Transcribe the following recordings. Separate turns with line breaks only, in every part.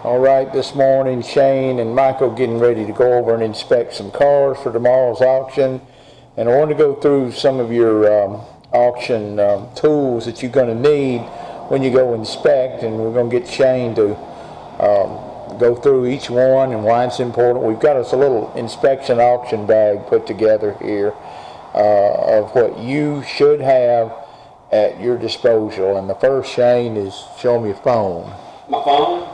All right, this morning Shane and Michael getting ready to go over and inspect some cars for tomorrow's auction. And I want to go through some of your auction tools that you're going to need when you go inspect. And we're going to get Shane to go through each one and why it's important. We've got us a little inspection auction bag put together here of what you should have at your disposal. And the first, Shane, is show me your phone.
My phone?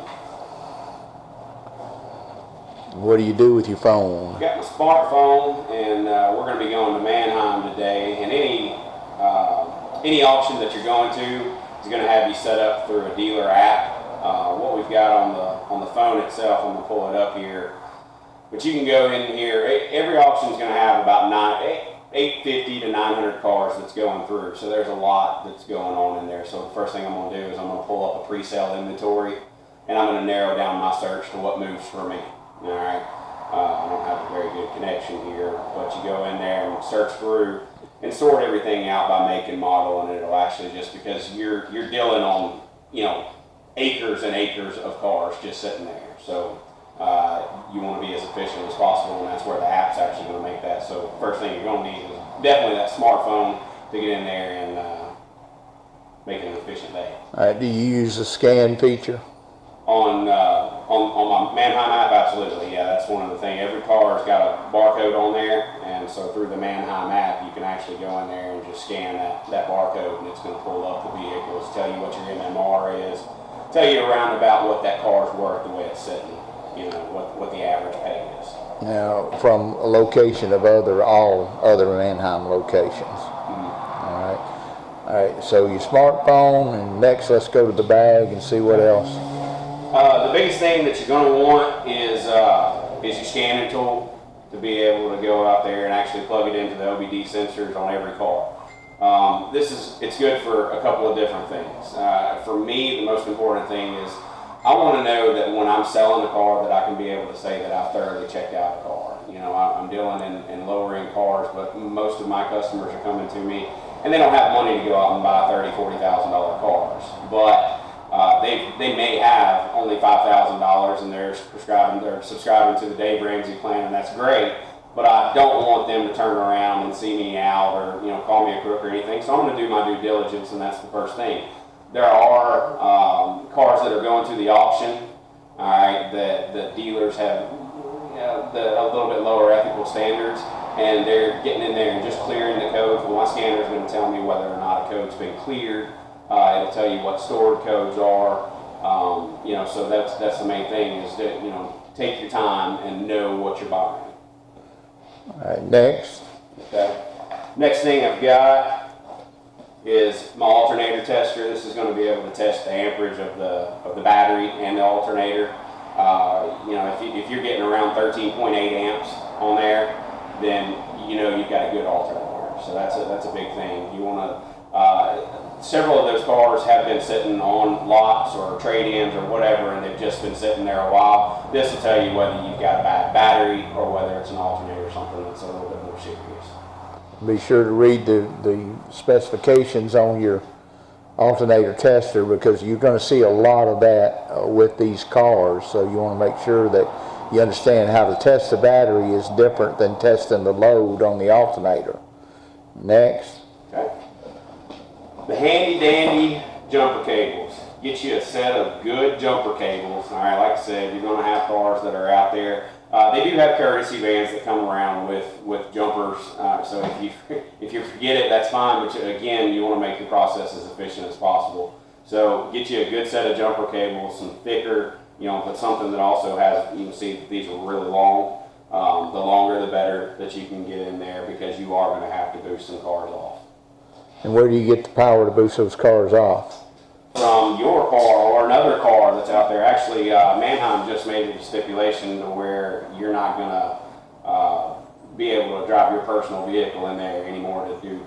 What do you do with your phone?
Got my smartphone, and we're going to be going to Mannheim today. And any auction that you're going to is going to have you set up through a dealer app. What we've got on the phone itself, I'm going to pull it up here. But you can go in here. Every auction is going to have about 850 to 900 cars that's going through. So there's a lot that's going on in there. So the first thing I'm going to do is I'm going to pull up a pre-sale inventory, and I'm going to narrow down my search to what moves for me. All right. I don't have a very good connection here, but you go in there and search through and sort everything out by make and model, and it'll actually, just because you're dealing on, acres and acres of cars just sitting there. So you want to be as efficient as possible, and that's where the app's actually going to make that. So first thing you're going to need is definitely that smartphone to get in there and make it an efficient day.
All right. Do you use the scan feature?
On my Mannheim app, absolutely. Yeah, that's one of the things. Every car's got a barcode on there, and so through the Mannheim app, you can actually go in there and just scan that barcode, and it's going to pull up the vehicles, tell you what your MMR is, tell you around about what that car's worth, the way it's sitting, what the average pay is.
Now, from a location of all other Mannheim locations. Mm-hmm. All right. So your smartphone, and next let's go to the bag and see what else.
The biggest thing that you're going to want is your scanning tool, to be able to go out there and actually plug it into the OBD sensors on every car. It's good for a couple of different things. For me, the most important thing is I want to know that when I'm selling a car that I can be able to say that I've thoroughly checked out the car. I'm dealing in lower end cars, but most of my customers are coming to me and they don't have money to go out and buy $30,000, $40,000 cars. But they may have only $5,000 and they're subscribing to the Dave Ramsey plan, and that's great. But I don't want them to turn around and see me out or call me a crook or anything. So I'm going to do my due diligence, and that's the first thing. There are cars that are going to the auction, all right, that dealers have a little bit lower ethical standards, and they're getting in there and just clearing the codes. Well, my scanner is going to tell me whether or not a code's been cleared. It'll tell you what stored codes are. So that's the main thing, is that take your time and know what you're buying.
All right, next.
Okay. Next thing I've got is my alternator tester. This is going to be able to test the amperage of the battery and the alternator. If you're getting around 13.8 amps on there, then you've got a good alternator. So that's a big thing. You want to. Several of those cars have been sitting on lots or trade-ins or whatever, and they've just been sitting there a while. This will tell you whether you've got a bad battery or whether it's an alternator or something that's a little bit more serious.
Be sure to read the specifications on your alternator tester, because you're going to see a lot of that with these cars. So you want to make sure that you understand how to test the battery is different than testing the load on the alternator. Next.
Okay. The handy dandy jumper cables. Get you a set of good jumper cables. All right, like I said, you're going to have cars that are out there. They do have courtesy vans that come around with jumpers. So if you forget it, that's fine. But again, you want to make your process as efficient as possible. So get you a good set of jumper cables, some thicker, but something that also has. You can see that these are really long. The longer, the better that you can get in there, because you are going to have to boost some cars off.
And where do you get the power to boost those cars off?
From your car or another car that's out there. Actually, Mannheim just made it a stipulation to where you're not going to be able to drive your personal vehicle in there anymore to do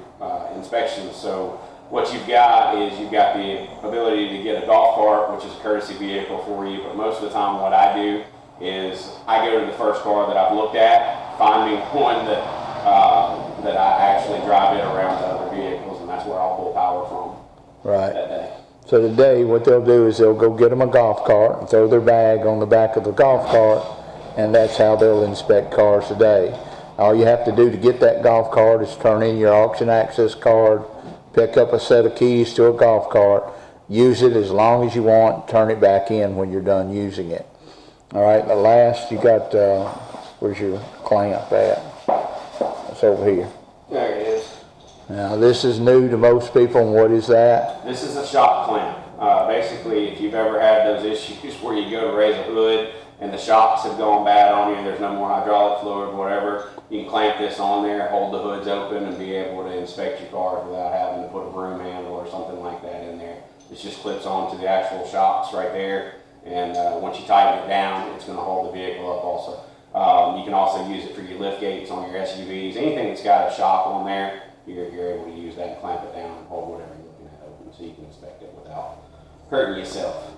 inspections. So what you've got is you've got the ability to get a golf cart, which is a courtesy vehicle for you. But most of the time what I do is I go to the first car that I've looked at, find me one that I actually drive it around to other vehicles, and that's where I'll pull power from.
Right.
That day.
So today what they'll do is they'll go get them a golf cart and throw their bag on the back of the golf cart, and that's how they'll inspect cars today. All you have to do to get that golf cart is turn in your auction access card, pick up a set of keys to a golf cart, use it as long as you want, turn it back in when you're done using it. All right, the last you got, where's your clamp at? It's over here.
There it is.
Now this is new to most people, and what is that?
This is a shock clamp. Basically, if you've ever had those issues where you go to raise a hood and the shocks have gone bad on you, there's no more hydraulic fluid or whatever, you can clamp this on there, hold the hoods open, and be able to inspect your cars without having to put a broom handle or something like that in there. It just clips onto the actual shocks right there, and once you tighten it down, it's going to hold the vehicle up also. You can also use it for your lift gates on your SUVs. Anything that's got a shock on there, you're able to use that and clamp it down and hold whatever you're looking at open, so you can inspect it without hurting yourself.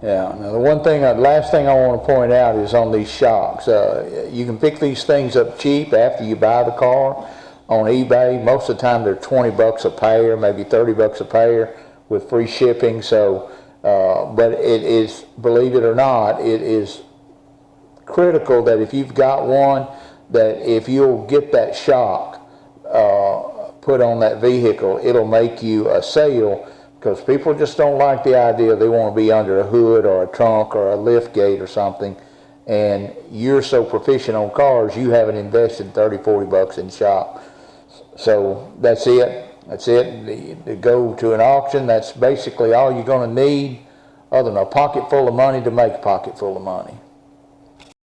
Yeah, now the last thing I want to point out is on these shocks. You can pick these things up cheap after you buy the car on eBay. Most of the time they're 20 bucks a pair, maybe 30 bucks a pair with free shipping. So, but it is, believe it or not, it is critical that if you've got one, that if you'll get that shock put on that vehicle, it'll make you a sale, because people just don't like the idea. They want to be under a hood or a trunk or a lift gate or something, and you're so proficient on cars, you haven't invested 30, 40 bucks in shock. So that's it. That's it. To go to an auction, that's basically all you're going to need, other than a pocket full of money to make a pocket full of money.